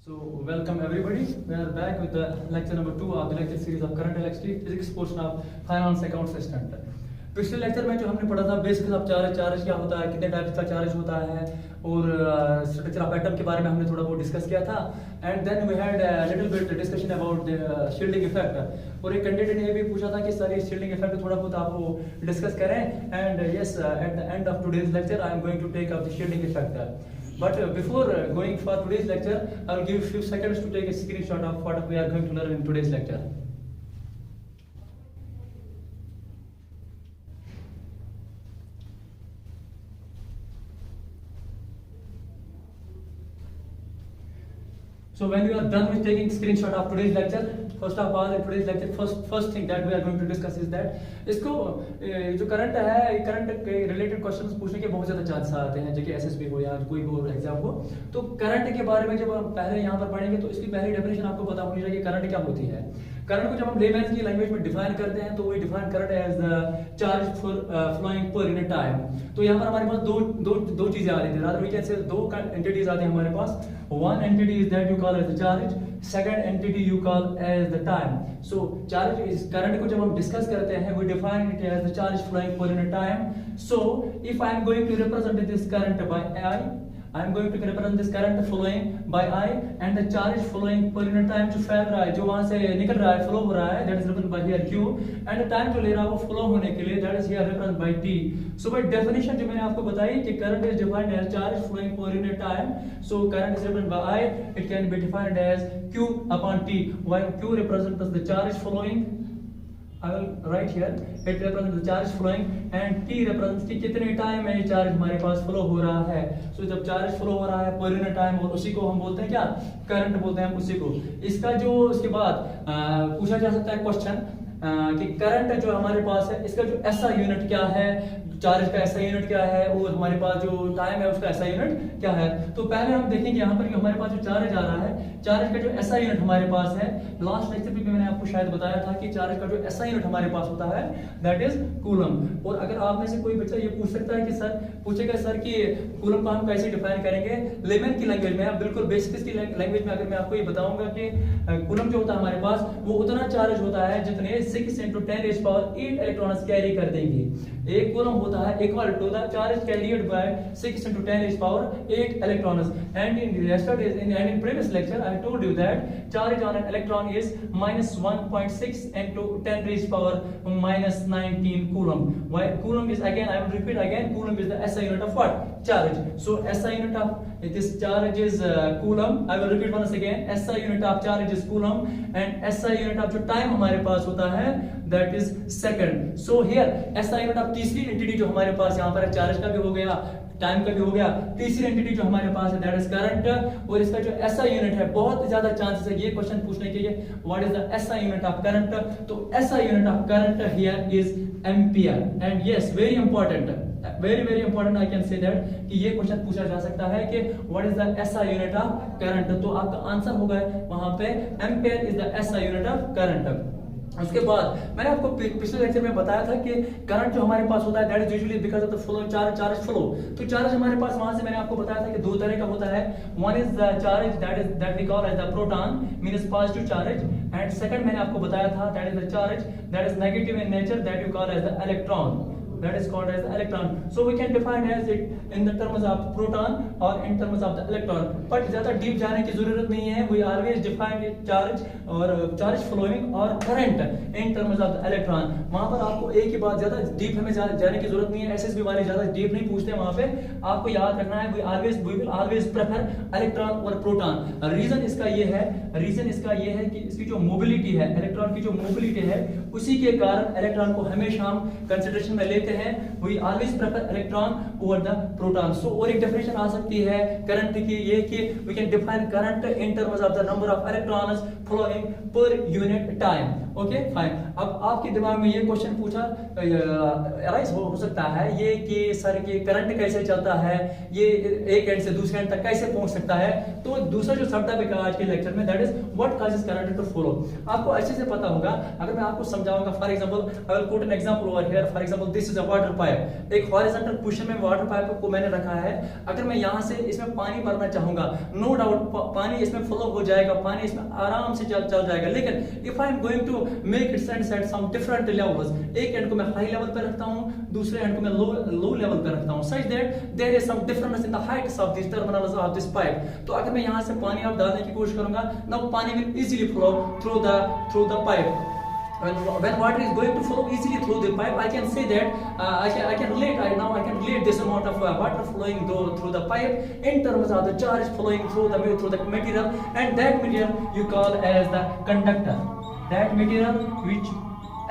Welcome everybody. We are back with the lecture number 2 of the lecture series of current electricity physics portion of finance account assistant. पिछले lecture में जो हमने पढ़ा था basics of charge, charge क्या होता है, कितने टाइप्स का चार्ज होता है और स्ट्रक्चर ऑफ एटम के बारे में हमने थोड़ा बहुत डिस्कस किया था. And then we had little bit discussion about the shielding effect. और एक कैंडिडेट ने भी पूछा था कि सर ये शील्डिंग इफेक्ट थोड़ा बहुत आप वो डिस्कस करें. And yes, at the end of today's lecture I am going to take up the shielding effect. But before going for today's lecture, I will give few seconds to take a screenshot of what we are going to learn in today's lecture. So when you are done with taking screenshot of today's lecture, first of all in today's lecture, first thing that we are going to discuss is that इसको जो current है, current के related questions पूछने के बहुत ज़्यादा chance आते हैं, जैसे एसएसबी हो या कोई भी और एग्जाम हो. तो करंट के बारे में जब हम पहले यहाँ पर पढ़ेंगे तो इसकी पहली डेफिनेशन आपको पता होनी चाहिए करंट क्या होती है. करंट को जब हम लेमैन्स की लैंग्वेज में डिफाइन करते हैं तो वो define current as the charge flowing per unit time. तो यहाँ पर हमारे पास दो चीजें आ रही थी, रादर वी कैन से दो एंटिटीज आते हैं हमारे पास. One entity is that you call as the charge, second entity you call as the time. So charge इस करंट को जब हम डिस्कस करते हैं we define it as the charge flowing per unit time. So if I am going to represent this current by I, I am going to represent this current flowing by I and the charge flowing per unit time जो फैल रहा है, जो वहां से निकल रहा है, फ्लो हो रहा है, that is represented by here Q, and the time जो ले रहा है वो फ्लो होने के लिए that is here represented by T. So by definition जो मैंने आपको बताई कि current is defined as charge flowing per unit time. So current is represented by I, it can be defined as Q upon T. While Q represents the charge flowing, I will write here it represents the charge flowing and T represents कि कितने time में ये charge हमारे पास flow हो रहा है. सो जब charge flow हो रहा है पर यूनिट टाइम, और उसी को हम बोलते हैं क्या, करंट बोलते हैं हम उसी को. इसका जो उसके बाद पूछा जा सकता है क्वेश्चन कि करंट जो हमारे पास है इसका जो ऐसा यूनिट क्या है, चार्ज का ऐसा यूनिट क्या है और हमारे पास जो टाइम है उसका ऐसा यूनिट क्या है. तो पहले हम देखेंगे यहाँ पर कि हमारे पास जो चार्ज आ रहा है, चार्ज का जो ऐसा यूनिट हमारे पास है, लास्ट लेक्चर में मैंने आपको शायद बताया था कि चार्ज का जो ऐसा यूनिट हमारे पास होता है दैट इज कूलम. और अगर आप में से कोई बच्चा ये पूछ सकता है कि सर पूछेगा सर कि कूलम को हम कैसे डिफाइन करेंगे लेमैन की लैंग्वेज में, बिल्कुल बेसिक्स की लैंग्वेज में अगर मैं आपको ये बताऊंगा कि कूलम जो होता है हमारे पास वो उतना चार्ज होता है जितने 6 × 10⁸ इलेक्ट्रॉन्स कैरी कर देंगे. एक कूलम होता है equal to the charge carried by 6 × 10⁸ electrons. And in yesterday's in previous lecture I told you that charge on an electron is -1.6 × 10⁻⁻19 coulomb. Why coulomb is, again I will repeat again, coulomb is the SI unit of what, charge. So SI unit of this charge is coulomb. I will repeat once again, SI unit of charge is coulomb and SI unit of जो time हमारे पास होता है that is second. So here SI unit of तीसरी entity जो हमारे पास यहाँ पर चार्ज का भी हो गया, टाइम का भी हो गया, तीसरी एंटिटी जो हमारे पास है दैट इज करंट. और इसका जो एसआई यूनिट है, बहुत ज्यादा चांसेस है ये क्वेश्चन पूछने के लिए, what is the SI unit of current. तो SI unit of current here is ampere. And yes, very important, very important I can say that कि ये क्वेश्चन पूछा जा सकता है कि what is the SI unit of current. तो आपका आंसर होगा वहां पे ampere is the SI unit of current. उसके बाद मैंने आपको पिछले लेक्चर में बताया था कि करंट जो हमारे पास होता है that is usually because of the flow charge flow. तो चार्ज हमारे पास वहां से मैंने आपको बताया था कि दो तरह का होता है. One is the charge that we call as the proton means positive charge, and second मैंने आपको बताया था that is the charge that is negative in nature that you call as the electron. That is called as electron. So we can define as it in the terms of proton or in terms of the electron. But ज्यादा deep जाने की जरूरत नहीं है. We always define it charge और charge flowing और current in terms of the electron. वहाँ पर आपको एक ही बात, ज्यादा डीप हमें जाने की जरूरत नहीं है. एसएसबी वाले ज्यादा डीप नहीं पूछते हैं वहाँ पे. आपको याद रखना है we will always prefer electron और proton. रीजन इसका ये है कि इसकी जो मोबिलिटी है, इलेक्ट्रॉन की जो मोबिलिटी है, उसी के कारण इलेक्ट्रॉन को हमेशा हम कंसिडरेशन में लेते हैं. We always prefer electron over the proton. So और एक डेफिनेशन आ सकती है करंट की, ये कि we can define current in terms of the number of electrons flowing per unit time. Okay fine. अब आपके दिमाग में ये क्वेश्चन पूछा अराइज हो सकता है ये कि सर कि करंट कैसे चलता है, ये एक एंड से दूसरे एंड तक कैसे पहुंच सकता है। तो दूसरा जो सब टॉपिक है आज के लेक्चर में that is what causes current to flow. आपको अच्छे से पता होगा अगर मैं आपको समझाऊंगा। For example I will quote an example over here. For example this is a water pipe. एक हॉरिजॉन्टल पोजीशन में वाटर पाइप को मैंने रखा है। अगर मैं यहां से इसमें पानी भरना चाहूंगा, नो डाउट पानी इसमें फ्लो हो जाएगा, पानी इसमें आराम से चल जाएगा। लेकिन if I am going to make it send at some different levels, एक एंड को मैं हाई लेवल पे रखता हूं, दूसरे एंड को मैं लो लेवल पे रखता हूं, such that there is some difference in the heights of this terminals of this pipe. तो अगर मैं यहां से पानी आप डालने की कोशिश करूंगा, नाउ पानी will easily flow through the pipe. When water is going to flow easily through the pipe, I can say that I can relate this amount of water flowing through the pipe in terms of the charge flowing through the material, and that material you call as the conductor. That material which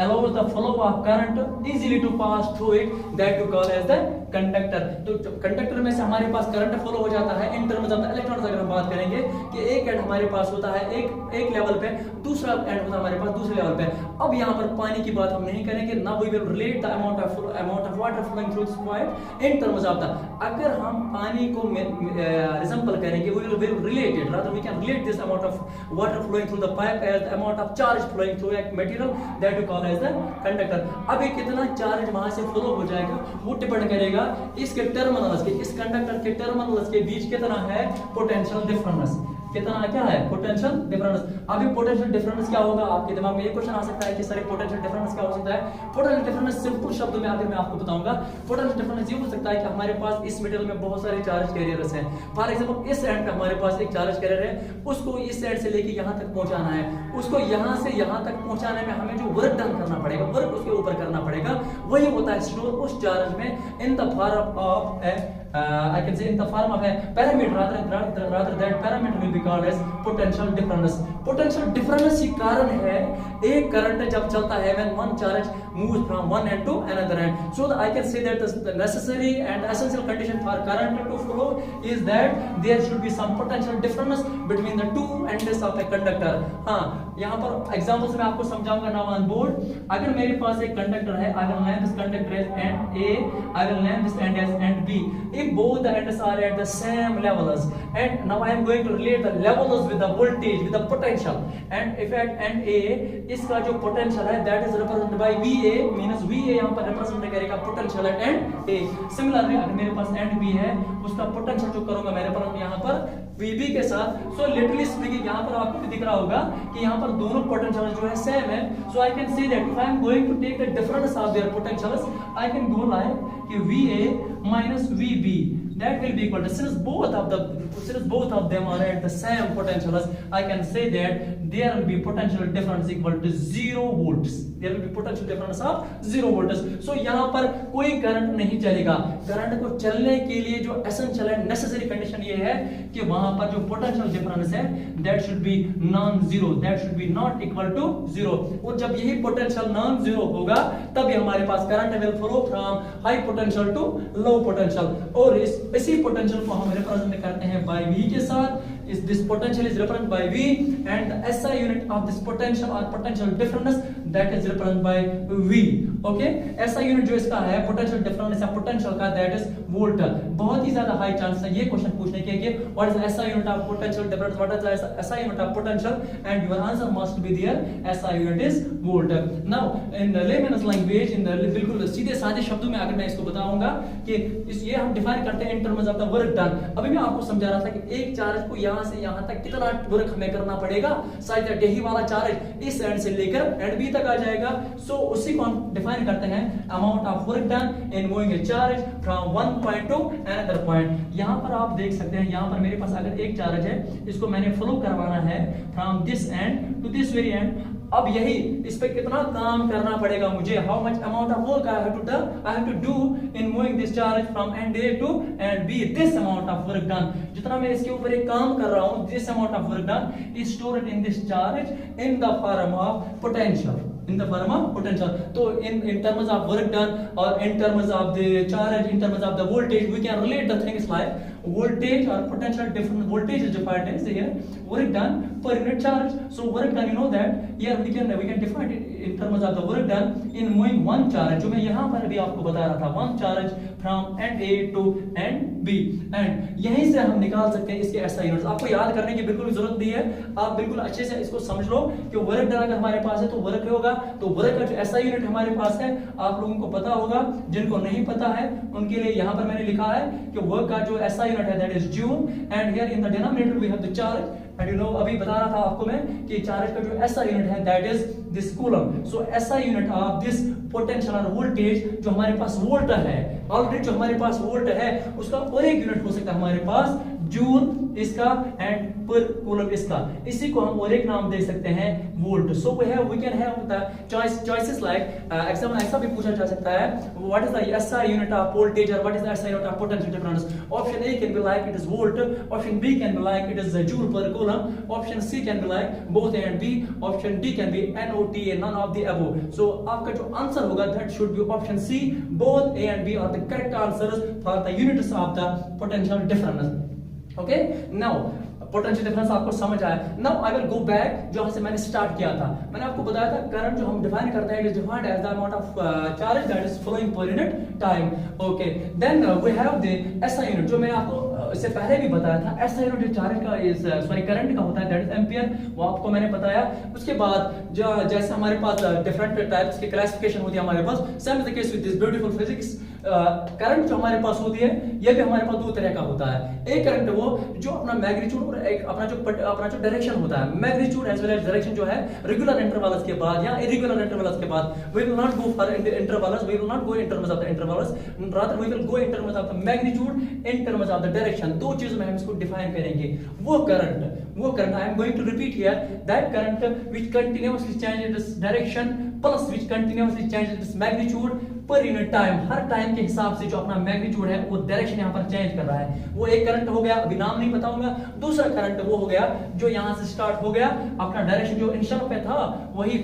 allows the flow of current easily to pass through it, that you call as the conductor. तो conductor में से हमारे पास current flow हो जाता है इन terms of the electrons. अगर हम बात करेंगे कि एक एंड हमारे पास होता है एक लेवल पे, दूसरा एंड होता है हमारे पास दूसरे लेवल पे। अब यहाँ पर पानी की बात हम नहीं करेंगे, ना we will relate the amount of water flowing through this pipe in terms of the. अगर हम पानी को रिजम्पल करेंगे we will relate it, rather we can relate this amount of water flowing through the pipe as the amount of charge flowing through a material that you call as the conductor. अब ये कितना charge वहां से flow हो जाएगा वो depend करेगा इसके टर्मिनल्स के, इस कंडक्टर के टर्मिनल्स के बीच कितना है पोटेंशियल डिफरेंस, कितना क्या है पोटेंशियल डिफरेंस। अभी पोटेंशियल डिफरेंस क्या होगा, आपके दिमाग में ये क्वेश्चन आ सकता है कि सर पोटेंशियल डिफरेंस क्या हो सकता है। पोटेंशियल डिफरेंस सिंपल शब्दों में अगर मैं आपको बताऊंगा, पोटेंशियल डिफरेंस ये हो सकता है कि हमारे पास इस मटेरियल में बहुत सारे चार्ज कैरियर्स हैं। फॉर एग्जांपल इस एंड पे हमारे पास एक चार्ज कैरियर है, उसको इस एंड से लेके यहां तक पहुंचाना है, उसको यहां से यहां तक पहुंचाने में हमें जो वर्क डन करना पड़ेगा, वर्क उसके ऊपर करना पड़ेगा, वही होता है स्टोर उस चार्ज में in the form of I can say in the form of a parameter, rather that parameter will be called as potential difference. Potential difference ही कारण है एक करंट जब चलता है when one charge moves from one end to another end. So I can say that the necessary and essential condition for current to flow is that there should be some potential difference between the two ends of a conductor. हाँ, यहाँ पर example से मैं आपको समझाऊंगा now on board. अगर मेरे पास एक कंडक्टर है, I will name this conductor as end A, I will name this end as end B. If both the ends are at the same levels, and now I am going to relate the levels with the voltage, with the potential, and if at end A इसका जो potential है that is represented by VA, means VA यहाँ पर represent करेगा potential at end A. Similarly अगर मेरे पास end B है, उसका potential जो करूँगा मैं represent यहाँ पर VB के साथ। So literally speaking यहाँ पर आपको भी दिख रहा होगा कि यहाँ पर दोनों potential जो है same है। So I can say that if I am going to take the difference of their potentials, I can go like कि VA minus VB, that will be equal to, since both of them are at the same potentials, I can say that there will be potential difference equal to 0 volts. There will be potential difference of 0 volts. So यहाँ पर कोई current नहीं चलेगा। Current को चलने के लिए जो एसेंशियल है, नेसेसरी कंडीशन ये है कि वहां पर जो पोटेंशियल डिफरेंस है that should be non-zero, that should be not equal to 0. और जब यही पोटेंशियल non-zero होगा तभी हमारे पास current will flow from high potential to low potential. और इसी पोटेंशियल को हम रिप्रेजेंट करते हैं by V के साथ। This potential is represented by V, and the SI unit of this potential or potential difference that is represented by V. Okay, SI unit जो इसका है potential difference या potential का that is volt. बहुत ही ज्यादा high chance है ये question पूछने के कि what is the SI unit of potential difference, what is the SI unit of potential, and your answer must be there SI unit is volt. Now in the layman's language, in the बिल्कुल सीधे साधे शब्दों में अगर मैं इसको बताऊंगा कि ये हम डिफाइन करते हैं in terms of the work done. अभी मैं आपको समझा रहा था कि एक चार्ज को यहाँ से यहाँ तक कितना वर्क हमें करना पड़ेगा, शायद यही वाला चार्ज इस एंड से लेकर एंड बी तक आ जाएगा। सो उसी को हम डिफाइन करते हैं amount of work done in moving A charge from one point to another point. यहाँ पर आप देख सकते हैं, यहाँ पर मेरे पास अगर एक चार्ज है, इसको मैंने फ्लो करवाना है from this end to this very end. अब यही इस पे कितना काम करना पड़ेगा मुझे, how much amount of work I have to do in moving this charge from end A to end B, this amount of work done. जितना मैं इसके ऊपर एक काम कर रहा हूं, this amount of work done is stored in this charge in the form of potential, in the form of potential. So in terms of work done or in terms of the charge, in terms of the voltage, we can relate the things like voltage or potential difference, voltage is defined as here work done per unit charge. So work done, you know that here we can define it in terms of the work done in moving one charge, जो मैं यहाँ पर भी आपको बता रहा था, one charge from end A to end B, and यहीं से हम निकाल सकते हैं इसके SI यूनिट्स। आपको याद करने की बिल्कुल भी जरूरत नहीं है, आप बिल्कुल अच्छे से इसको समझ लो कि वर्क डन अगर हमारे पास है तो वर्क होगा, तो वर्क का जो SI यूनिट हमारे पास है आप लोगों को पता होगा, जिनको नहीं पता है उनके लिए यहाँ पर मैंने लिखा है कि वर्क का जो SI यूनिट है that is joule, and here in the denominator we have the charge, and you know अभी बता रहा था आपको मैं कि चार्ज का जो SI यूनिट है that is this coulomb. So SI unit of this potential और वोल्टेज जो हमारे पास वोल्ट है, ऑलरेडी जो हमारे पास वोल्ट है उसका और एक यूनिट हो सकता है हमारे पास जूल इसका एंड पर कूलम इसका, इसी को हम और एक नाम दे सकते हैं volt. So we can have the choices like exam में ऐसा भी पूछा जा सकता है what is the SI unit of voltage और what is the SI unit of potential difference. Option A can be like it is volt, option B can be like it is joule per coulomb, option C can be like both A and B, option D can be NOTA, none of the above। So आपका जो answer होगा that should be option C, both A and B are the correct answers for the units of the potential difference. Okay, now potential difference आपको समझ आया। Now I will go back जहां से मैंने start किया था। मैंने आपको बताया था करंट जो हम डिफाइन करते हैं it is defined as the amount of charge that is flowing per unit time. Okay, then we have the SI unit जो मैंने आपको इससे पहले भी बताया था। SI यूनिट चार्ज का इज सॉरी करंट का होता है दैट इज एम्पियर, वो आपको मैंने बताया। उसके बाद जैसे हमारे पास डिफरेंट टाइप्स की क्लासिफिकेशन होती है हमारे पास, same is the case with this beautiful physics. Current जो हमारे पास होती है ये भी हमारे पास दो तरह का होता है। एक करंट वो जो अपना मैग्नीट्यूड और एक अपना जो डायरेक्शन होता है, magnitude as well as direction जो है रेगुलर इंटरवल्स के बाद या इरेगुलर इंटरवल्स के बाद, we will not go for intervals, we will not go in terms of the intervals, rather we will go in terms of the magnitude in terms of the direction. दो चीजों में हम इसको define करेंगे। वो current I am going to repeat here that current which continuously changes its direction plus which continuously changes its magnitude per unit time. हर time के हिसाब से जो अपना मैग्नीट्यूड है वो डायरेक्शन यहाँ पर चेंज कर रहा है। वो एक करंट हो गया, अभी नाम नहीं बताऊंगा। दूसरा करंट वो हो गया जो यहाँ से स्टार्ट हो गया, अपना डायरेक्शन जो इनिशियल पे था वही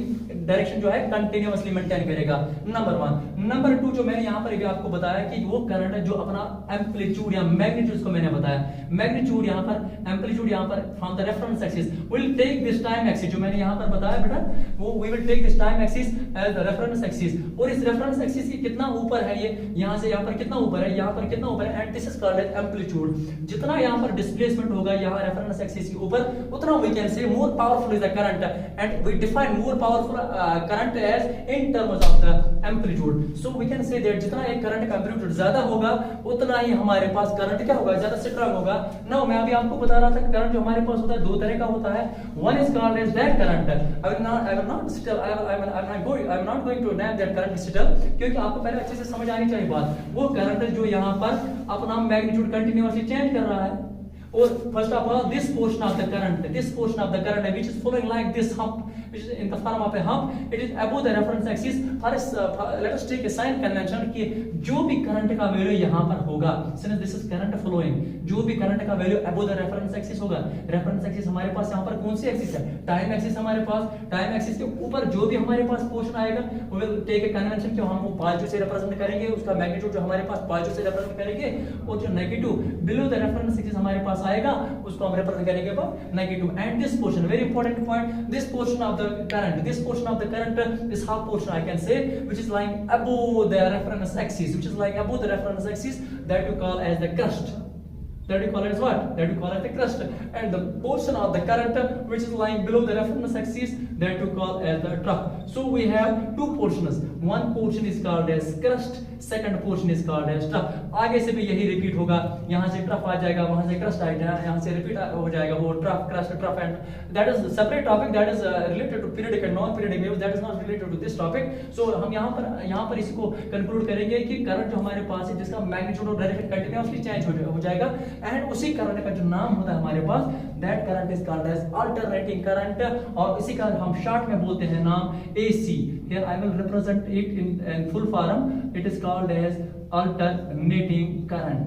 डायरेक्शन जो है कंटिन्यूअसली मेंटेन करेगा। नंबर 1। नंबर 2 जो मैंने यहाँ पर भी आपको बताया कि वो करंट जो अपना एम्पलीट्यूड या मैग्नीट्यूड को मैंने बताया, मैग्नीट्यूड यहाँ पर, एम्पलीट्यूड यहाँ पर from the reference axis will take this time axis, जो मैंने यहाँ पर बताया बेटा वो we will take this time axis as the reference axis. और इस रेफरेंस एक्सिस की कितना ऊपर है, ये यहाँ से यहाँ पर कितना ऊपर है, यहाँ पर कितना ऊपर है, and this is called as amplitude. जितना यहाँ पर डिस्प्लेसमेंट होगा यहाँ रेफरेंस एक्सिस के ऊपर, उतना we can say more powerful is the current, and we define more powerful current as in terms of the amplitude. So we can say that जितना एक करंट का एम्पलीट्यूड ज्यादा होगा उतना ही हमारे पास करंट क्या होगा, ज्यादा स्ट्रांग होगा। नाउ मैं अभी आपको बता रहा था करंट जो हमारे पास होता है दो तरह का होता है। One is called as that current, I am not going to name that current still, क्योंकि आपको पहले अच्छे से समझ आनी चाहिए बात। वो करंट जो यहाँ पर अपना मैग्नीट्यूड कंटिन्यूअसली चेंज कर रहा है, or first of all this portion of the current which is flowing like this hump, which is in the form of a hump, it is above the reference axis। let us take a sign convention कि जो भी current का value यहाँ पर होगा, since this is current flowing, जो भी current का value above the reference axis होगा, रेफरेंस एक्सिस हमारे पास यहाँ पर कौन सी एक्सिस है, टाइम एक्सिस हमारे पास। टाइम एक्सिस के ऊपर जो भी हमारे पास पोर्शन आएगा we will take a convention कि हम वो पॉजिटिव से रिप्रेजेंट करेंगे, उसका मैग्नीट्यूड जो हमारे पास पॉजिटिव से रिप्रेजेंट करेंगे, और जो negative below the reference axis हमारे पास आएगा उसको हम रिप्रेजेंट करेंगे पर negative. And this portion very important point, this portion of the current, this portion of the current, this half portion I can say, which is lying above the reference axis, which is lying above the reference axis, that you call as the crust. That we call as what? That we call as the crust. And the portion of the current which is lying below the reference axis, that we call as the trough. So we have two portions. One portion is called as crust, second portion is called as trough. आगे से भी यही repeat होगा, यहाँ से trough आ जाएगा, वहाँ से crust आएगा, यहाँ से रिपीट हो जाएगा वो trough, crust, trough, and that is separate topic that is related to periodic and non-periodic waves, that is not related to this topic. So हम यहाँ पर इसको conclude करेंगे कि करंट जो हमारे पास है जिसका मैग्नीट्यूड और डायरेक्शन कंटिन्यूअसली चेंज हो जाएगा, एंड उसी करंट का जो नाम होता है हमारे पास, that current is called as alternating current, और इसी का हम शॉर्ट में बोलते हैं नाम AC। Here I will represent it in full form, it is called as alternating current.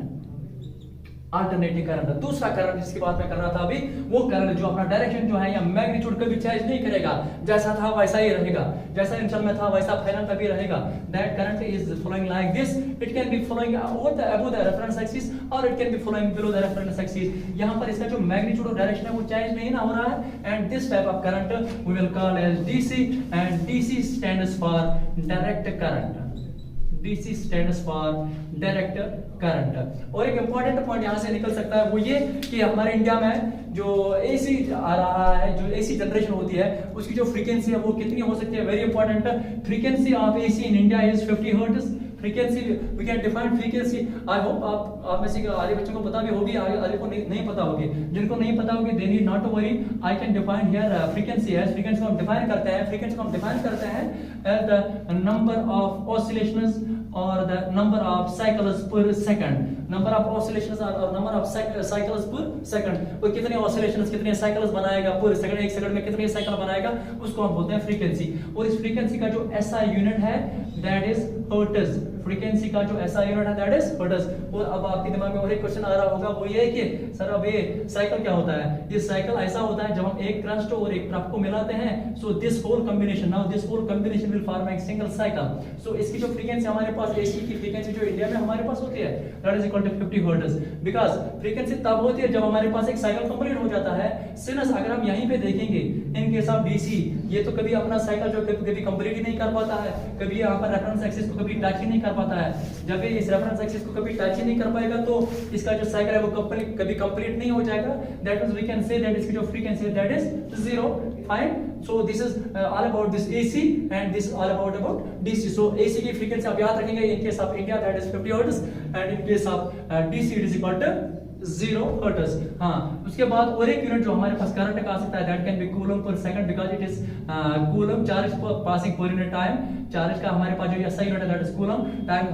Alternating current. दूसरा करंट जिसकी बात मैं कर रहा था अभी, वो करंट जो अपना डायरेक्शन जो है या मैग्नीट्यूड कभी चेंज नहीं करेगा, जैसा था वैसा ही रहेगा, जैसा इनिशियल में था वैसा फाइनल तभी रहेगा। That current is flowing like this, it can be flowing above the reference axis और it can be flowing below the reference axis. यहां पर इसका जो मैग्नीट्यूड और डायरेक्शन है वो चेंज नहीं ना हो रहा है। And this type of current we will call as DC, and DC stands for direct current. DC stands for direct current। और एक इंपॉर्टेंट पॉइंट यहां से निकल सकता है वो ये कि हमारे इंडिया में जो AC आ रहा है, जो AC जनरेशन होती है उसकी जो फ्रीक्वेंसी है वो कितनी हो सकती है। Very important, frequency of AC in India is 50 hertz. Frequency we can define frequency. I hope आप में से आधे बच्चों को पता भी होगी, आधे को नहीं पता होगी। जिनको नहीं पता होगी they need not to worry, I can define here frequency है। फ्रीक्वेंसी को हम डिफाइन करते हैं, फ्रीक्वेंसी को हम डिफाइन करते हैं as the number of oscillations और the number of cycles per second, number of oscillations or number of cycles per second। वो कितने oscillations कितने cycles बनाएगा पर सेकंड, एक सेकंड में कितने साइकिल बनाएगा, उसको हम बोलते हैं फ्रीक्वेंसी। और इस फ्रीक्वेंसी का जो SI यूनिट है दैट इज हर्ट्ज। फ्रीक्वेंसी का जो SI यूनिट है दैट इज हर्ट्ज। और अब आपके दिमाग में और एक क्वेश्चन आ रहा होगा वो ये है कि सर अब ये साइकिल क्या होता है। ये साइकिल ऐसा होता है जब हम एक क्रस्ट और एक ट्रफ को मिलाते हैं, so this whole combination, now this whole combination will form a single cycle. So इसकी जो फ्रीक्वेंसी हमारे पास AC की फ्रीक्वेंसी जो इंडिया में हमारे पास होती है that is equal to 50 hertz. Because frequency तब होती है जब हमारे पास एक साइकिल कंप्लीट हो जाता है। सिंस अगर हम यहीं पे देखेंगे इन केस ऑफ DC, ये तो कभी अपना साइकिल जो कभी कंप्लीट ही नहीं कर पाता है, कभी यहाँ पर रेफरेंस एक्सिस को कभी टच ही नहीं कर पाता है। जब ये इस रेफरेंस एक्सिस को कभी टच ही नहीं कर पाएगा तो इसका जो साइकिल है वो कभी कंप्लीट नहीं हो जाएगा। That means we can say that इसकी जो फ्रीक्वेंसी है that is 0। Fine. So this is all about this AC and this all about DC। So AC की फ्रीक्वेंसी आप याद रखेंगे in case of India that is 50 hertz and in case of DC it is equal to 0 hertz. हाँ, उसके बाद और एक unit जो हमारे पास करंट का आ सकता है that can be coulomb per second because it is coulomb charge passing per unit time. Charge का हमारे पास जो SI यूनिट है दैट इज कूलम, टाइम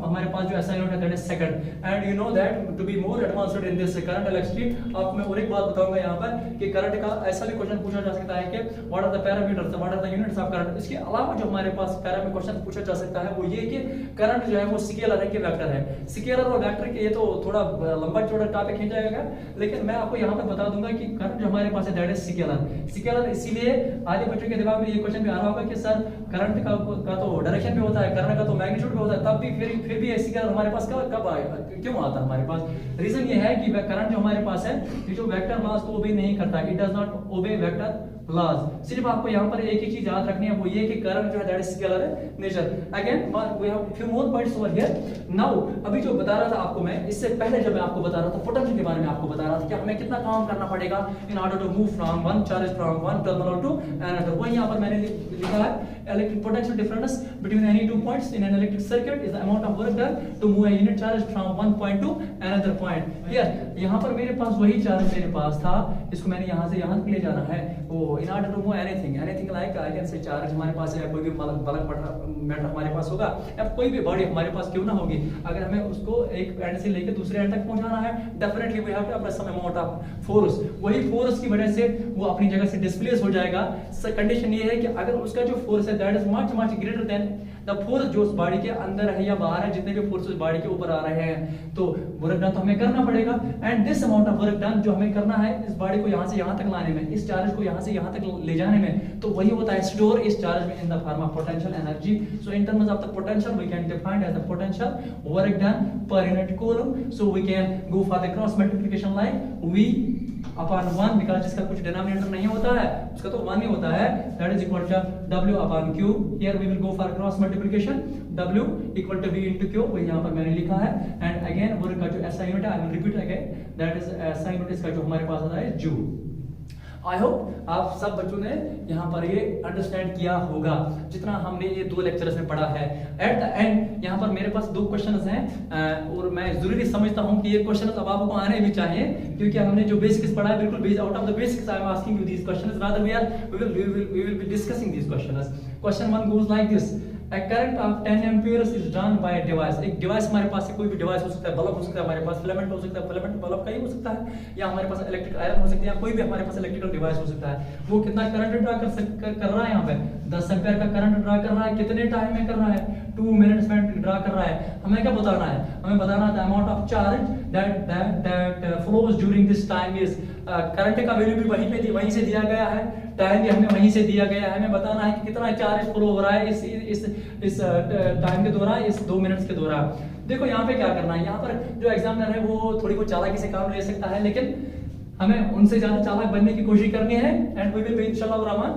हमारे पास जो SI यूनिट है that is second. And you know that to be more advanced in this current electricity, आपको मैं और एक बात बताऊंगा यहाँ पर कि करंट का ऐसा भी क्वेश्चन पूछा जा सकता है कि what are the parameters, what are the units of current. इसके अलावा जो हमारे पास पैरामीटर क्वेश्चन पूछा जा सकता है वो ये कि करंट जो है वो स्केलर है कि वेक्टर है। स्केलर और वेक्टर के ये तो थोड़ा लंबा चौड़ा टॉपिक खींच जाएगा, लेकिन मैं आपको यहाँ पर बता दूंगा कि करंट जो हमारे पास है दैट इज स्केलर। स्केलर इसीलिए आधे बच्चों के दिमाग में ये क्वेश्चन भी आ रहा होगा कि सर करंट का तो डायरेक्शन भी होता है, करंट का तो मैग्नीट्यूड भी होता है, तब भी फिर भी स्केलर हमारे पास कब आएगा, क्यों आता है हमारे पास। रीजन ये है कि करंट जो हमारे पास है ये जो वेक्टर लॉज को ओबे नहीं करता, it does not obey vector laws. सिर्फ आपको यहाँ पर एक ही चीज याद रखनी है वो ये कि करंट जो है that is scalar nature. Again we have few more points over here. Now अभी जो बता रहा था आपको मैं, इससे पहले जब मैं आपको बता रहा था पोटेंशियल के बारे में आपको बता रहा था कि हमें कितना काम करना पड़ेगा in order to move from one charge from one terminal to another. वही यहाँ पर मैंने लिखा है electric potential difference between any two points in an electric circuit is the amount of work done to move a unit charge from one point to another point. Here यहाँ पर मेरे पास वही चार्ज मेरे पास था, इसको मैंने यहाँ से यहाँ तक ले जाना है। वो in order to move anything like I can say charge हमारे पास है, कोई भी बल्क मैटर हमारे पास होगा या कोई भी बॉडी हमारे पास क्यों ना होगी, अगर हमें उसको एक एंड से लेकर दूसरे एंड तक पहुंचाना है definitely we have to apply some amount of force. वही फोर्स की वजह से वो अपनी जगह से डिस्प्लेस हो जाएगा। कंडीशन ये है कि अगर उसका जो फोर्स है that is much greater than the force जो उस बॉडी के अंदर है या बाहर है, जितने भी फोर्स उस बॉडी के ऊपर आ रहे हैं, तो वर्क डन तो हमें करना पड़ेगा। And this amount of work done जो हमें करना है इस बॉडी को यहाँ से यहाँ तक लाने में, इस चार्ज को यहाँ से यहाँ तक ले जाने में, तो वही होता है स्टोर इस चार्ज में in the form of potential energy. So in terms of the potential we can define as the potential work done per unit coulomb. So we can go for the cross multiplication like V upon 1 because जिसका कुछ denominator नहीं होता है उसका तो 1 ही होता है, that is equal to W upon Q। Here we will go for cross multiplication, W equal to V into Q, वही यहाँ पर मैंने लिखा है। एंड अगेन वर्क का जो SI यूनिट है आई will repeat again, that is SI unit इसका जो हमारे पास आता है जूल। आई होप आप सब बच्चों ने यहाँ पर ये अंडरस्टैंड किया होगा जितना हमने ये 2 लेक्चर्स में पढ़ा है। एट द एंड यहाँ पर मेरे पास 2 क्वेश्चंस हैं और मैं जरूरी समझता हूँ कि ये क्वेश्चंस अब आपको आने भी चाहिए, क्योंकि हमने जो बेसिक्स पढ़ा है बिल्कुल base out of the basics I am asking you these questions, rather we will be discussing these questions. Question 1 goes like this, A current of 10 amperes is drawn by a device। एक device हमारे पास है, कोई भी device हो सकता है, bulb हो सकता है हमारे पास, फिलामेंट हो सकता है, फिलामेंट बल्ब का ही हो सकता है, या हमारे पास इलेक्ट्रिक आयरन हो सकती है, या कोई भी हमारे पास इलेक्ट्रिकल डिवाइस हो सकता है। वो कितना करंट ड्रा कर रहा है यहाँ पे 10 एम्पीयर का करंट ड्रा कर रहा है। कितने टाइम में कर रहा है? 2 मिनट्स में ड्रा कर रहा है, हमें क्या बताना है? हमें बताना है amount of charge that flows during this time is, current का वैल्यू भी वहीं से दिया गया है, टाइम भी हमें वहीं से दिया गया है, हमें बताना है कि कितना चार्ज फ्लो हो रहा है इस टाइम के दौरान, इस 2 मिनट्स के दौरान। देखो यहाँ पे क्या करना है, यहाँ पर जो एग्जामिनर है वो थोड़ी बहुत चालाकी से काम ले सकता है, लेकिन हमें उनसे ज्यादा चालाक बनने की कोशिश करनी है। एंड वी विल बी इंशाल्लाह रहमान।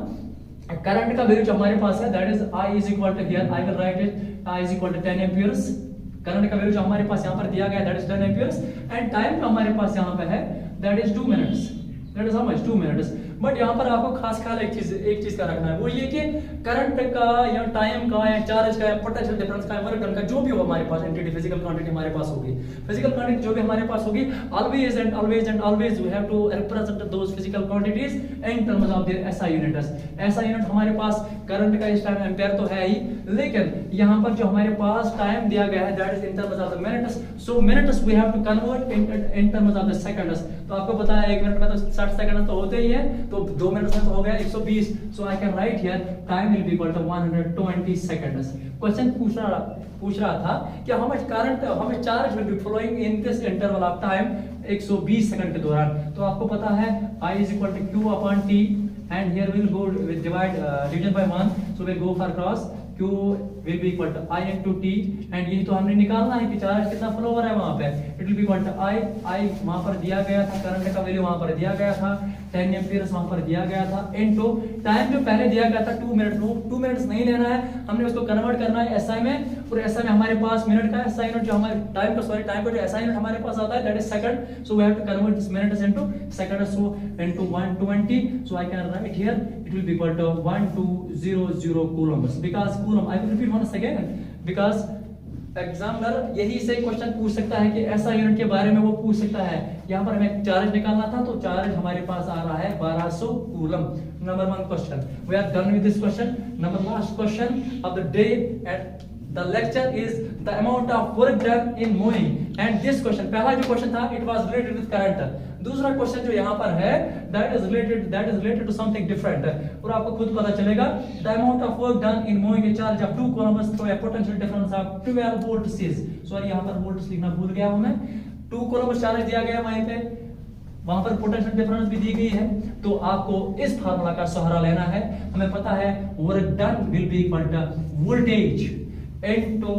करंट का वैल्यू जो हमारे पास है that is I is equal to, here I will write it, I is equal to 10 amperes. Current का वैल्यू जो हमारे पास यहाँ पर दिया गया है that is 10 amperes, and time जो हमारे पास यहाँ पे है that is 2 minutes, that is how much 2 minutes. But यहाँ पर आपको खास ख्याल एक चीज का रखना है, वो ये कि करंट का या टाइम का या चार्ज का या पोटेंशियल डिफरेंस का वर्क डन का जो भी हो हमारे पास एंटिटी फिजिकल क्वांटिटी हमारे पास होगी, फिजिकल क्वांटिटी जो भी हमारे पास होगी, always and always and always we have to represent those physical quantities in terms of their SI units. SI unit हमारे पास करंट का इस टाइम एम्पीयर तो है ही, लेकिन यहाँ पर जो हमारे पास टाइम दिया गया है that is in terms of the minutes, so minutes we have to convert in terms of the seconds. तो आपको पता है 1 मिनट में तो 60 सेकंड तो होते ही है, तो 2 मिनट में तो हो गया 120, so I can write here time will be equal to 120 seconds. Question पूछ रहा था कि how much current, how much charge will be flowing in this interval of time 120 second के दौरान। तो आपको पता है I is equal to Q upon T, and here will go divide division by 1, so will go for cross, Q will be equal to I into T, and यही तो हमने निकालना है कि चार्ज कितना फ्लो हो रहा है वहां पे, it will be equal to I वहां पर दिया गया था, करंट का वैल्यू वहां पर दिया गया था 10 एम्पियर्स वहां पर दिया गया था, इनटू टाइम जो पहले दिया गया था 2 मिनट, वो 2 मिनट्स नहीं लेना है, हमने उसको कन्वर्ट करना है SI में, और SI में हमारे पास मिनट का SI यूनिट जो हमारे टाइम का जो SI यूनिट हमारे पास आता है that is second, so we have to convert this minutes into second, so into 120, so I can write here it will be equal to 1200 coulombs, because coulomb, I will repeat once again, because examiner यही से question पूछ सकता है कि ऐसा unit के बारे में वो पूछ सकता है। यहाँ पर हमें चार्ज निकालना था, तो चार्ज हमारे पास आ रहा है 1200 coulomb. Number 1 question, we are done with this question. Number last question of the day at the lecture is the amount of work done in mowing, and this question, पहला जो question था it was related with current, दूसरा question जो यहाँ पर है that is related to something different, और आपको खुद पता चलेगा the amount of work done in mowing a charge of 2 coulombs through a potential difference of 12 volts is, sorry यहाँ पर volts लिखना भूल गया हूँ मैं, 2 coulombs चार्ज दिया गया वहीं पे, वहां पर पोटेंशियल डिफरेंस भी दी गई है, तो आपको इस फार्मूला का सहारा लेना है। हमें पता है work done will be equal to voltage into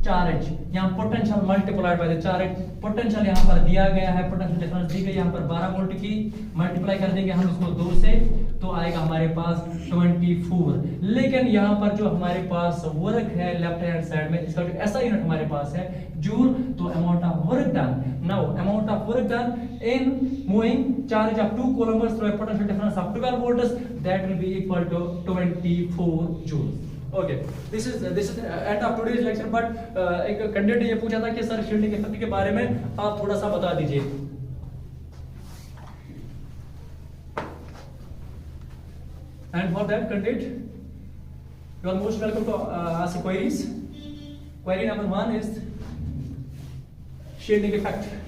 charge, यहाँ potential multiplied by the charge, potential यहाँ पर दिया गया है, पोटेंशियल डिफरेंस दी गई यहाँ पर 12 वोल्ट की, मल्टीप्लाई कर देंगे हम इसको 2 से, तो आएगा हमारे पास 24। लेकिन यहाँ पर जो हमारे पास वर्क है लेफ्ट हैंड साइड में, इसका जो ऐसा यूनिट हमारे पास है जूल, तो amount of work done, now amount of work done in moving charge of 2 coulombs through a potential difference of 12 volts, that will be equal to 24 joule. Okay, this is end of today's lecture. But एक candidate ये पूछा था कि sir shielding effect के बारे में आप थोड़ा सा बता दीजिए। And for that candidate you are most welcome to ask queries. Query number 1 is shielding effect.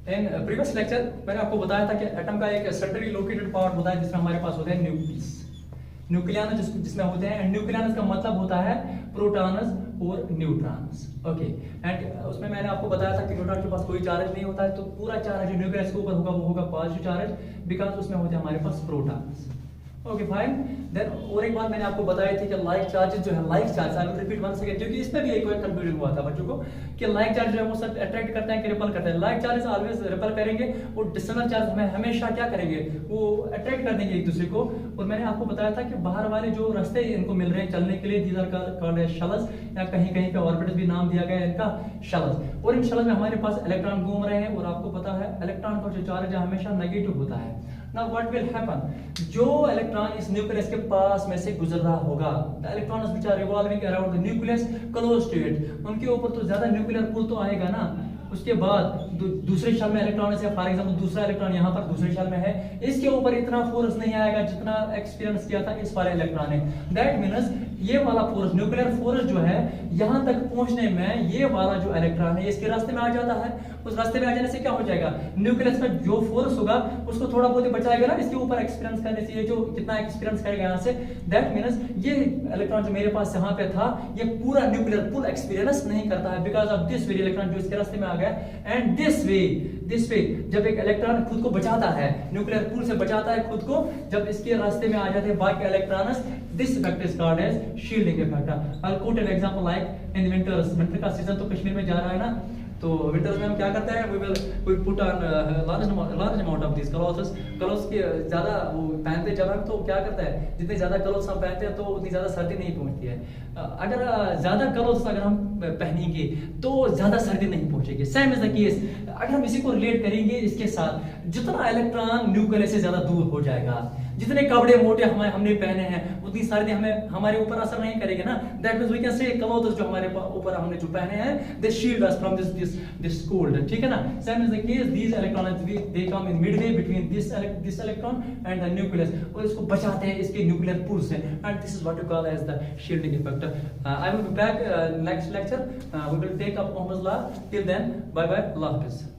In previous lecture मैंने आपको बताया था कि एटम का एक सेंट्रली लोकेटेड पार्ट होता है जिसमें हमारे पास होते हैं न्यूक्लियस, न्यूक्लियस जिसमें होते हैं, एंड न्यूक्लियस का मतलब होता है प्रोटॉन्स और न्यूट्रॉन्स। ओके, एंड उसमें मैंने आपको बताया था कि न्यूट्रॉन के पास कोई चार्ज नहीं होता है, तो पूरा चार्ज जो न्यूक्लियस के ऊपर होगा वो होगा पॉजिटिव चार्ज, बिकॉज उसमें होते हैं हमारे पास प्रोटॉन्स। ओके फाइन, देन और एक बात मैंने आपको बताई थी कि लाइक चार्जेस जो है, like charge I will repeat once again, क्योंकि इसमें भी एक कंफ्यूजन हुआ था बच्चों को कि लाइक चार्ज जो है वो सब अट्रैक्ट करते हैं कि रिपल करते हैं। लाइक चार्जेस ऑलवेज रिपल करेंगे, और डिसोनेंट चार्ज हमें हमेशा क्या करेंगे, वो अट्रैक्ट कर देंगे एक दूसरे को। और मैंने आपको बताया था कि बाहर वाले जो रास्ते इनको मिल रहे हैं चलने के लिए, these are called as shells, या कहीं कहीं पे ऑर्बिटल्स भी नाम दिया गया है इनका शेल्स। और इन शेल्स में हमारे पास इलेक्ट्रॉन घूम रहे हैं, और आपको पता है इलेक्ट्रॉन का जो चार्ज है हमेशा नेगेटिव होता है। Now what will happen? जो इलेक्ट्रॉन इस न्यूक्लियस के पास में से गुजर रहा होगा, the electrons which are revolving around the nucleus close to it, उनके ऊपर तो ज्यादा न्यूक्लियर पुल तो आएगा ना। उसके बाद दूसरे शेल में इलेक्ट्रॉन है, फॉर एग्जांपल दूसरा इलेक्ट्रॉन यहाँ पर दूसरे शेल में है, इसके ऊपर इतना फोर्स नहीं आएगा जितना एक्सपीरियंस किया था इस वाले इलेक्ट्रॉन ने। दैट मीन्स ये वाला फोर्स, न्यूक्लियर फोर्स जो है यहाँ तक पहुंचने में ये वाला जो इलेक्ट्रॉन है इसके रास्ते में आ जाता है। उस रास्ते में आ जाने से क्या हो जाएगा, न्यूक्लियस का जो फोर्स होगा उसको थोड़ा बहुत ही बचाएगा ना इसके ऊपर एक्सपीरियंस करने से, ये जो कितना एक्सपीरियंस करेगा यहाँ से, दैट मीन्स ये इलेक्ट्रॉन जो मेरे पास यहाँ पे था ये पूरा न्यूक्लियर पुल एक्सपीरियंस नहीं करता है, because of this way electron जो इसके रास्ते में आ गया। एंड दिस वे जब एक इलेक्ट्रॉन खुद को बचाता है, न्यूक्लियर पुल से बचाता है खुद को, जब इसके रास्ते में आ जाते हैं बाकी electrons, this effect is called as shielding effect. I will quote an example like in winters, winter का सीजन तो कश्मीर में जा रहा है ना, तो विंटर्स में हम क्या करते हैं, we put on large amount of this clothes के ज्यादा वो पहनते जब हम, तो क्या करता है जितने ज्यादा क्लॉथ्स हम पहनते हैं तो उतनी ज्यादा सर्दी नहीं पहुंचती है। अगर ज्यादा क्लॉथ्स अगर हम पहनेंगे तो ज्यादा सर्दी नहीं पहुंचेगी। सेम इज द केस, अगर हम इसी को रिलेट करेंगे इसके साथ, जितना इलेक्ट्रॉन न्यूक्लियस से ज्यादा दूर हो जाएगा, जितने कपड़े मोटे हमने पहने हैं उतनी सर्दी हमें हमारे ऊपर असर नहीं करेगी ना। That means we can say clothes जो हमारे ऊपर हमने जो पहने हैं they shield us from this cold, ठीक है ना। Same is the case, these electrons they come in midway between this electron and the nucleus, और इसको बचाते हैं इसके न्यूक्लियर पुल से, and this is what you call as the shielding effect. I will be back next lecture, we will take up Ohm's law. Till then bye bye, अल्लाह हाफिज।